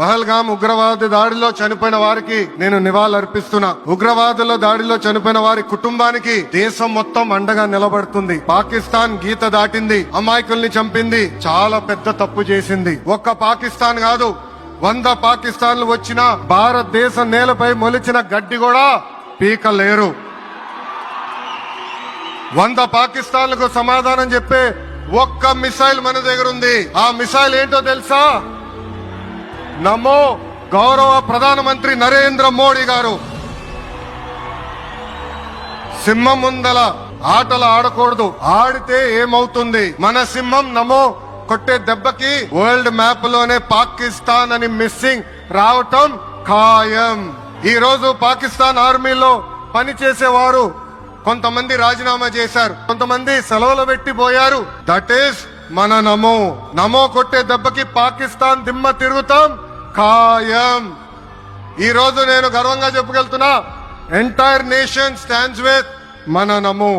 పహల్గామ్ ఉగ్రవాద దాడిలో చనిపోయిన వారికి నేను నివాళులర్పిస్తున్నా. ఉగ్రవాదుల దాడిలో చనిపోయిన వారి కుటుంబానికి దేశం మొత్తం అండగా నిలబడుతుంది. పాకిస్తాన్ గీత దాటింది, అమాయకుల్ని చంపింది, చాలా పెద్ద తప్పు చేసింది. ఒక్క పాకిస్తాన్ కాదు, 100 పాకిస్తాన్లు వచ్చిన భారతదేశ నేలపై మొలిచిన గడ్డి కూడా పీకలేరు. 100 పాకిస్తాన్లకు సమాధానం చెప్పే ఒక్క మిసైల్ మన దగ్గర ఉంది. ఆ మిసైల్ ఏంటో తెలుసా? నమో గౌరవ ప్రధానమంత్రి నరేంద్ర మోడీ గారు. సింహం ముందల ఆటలు ఆడకూడదు, ఆడితే ఏమవుతుంది? మన సింహం నమో కొట్టే దెబ్బకి వరల్డ్ మ్యాప్ లోనే పాకిస్తాన్ అని మిస్సింగ్ రావటం ఖాయం. ఈ రోజు పాకిస్తాన్ ఆర్మీలో పనిచేసేవారు కొంతమంది రాజీనామా చేశారు, కొంతమంది సెలవులు పెట్టిపోయారు. దట్ ఈస్ మన నమో. నమో కొట్టే దెబ్బకి పాకిస్తాన్ దిమ్మ తిరుగుతాం ఖాయం. ఈ రోజు నేను గర్వంగా చెప్పగలుగుతున్నా, ఎంటైర్ నేషన్ స్టాండ్స్ విత్ మన నమో.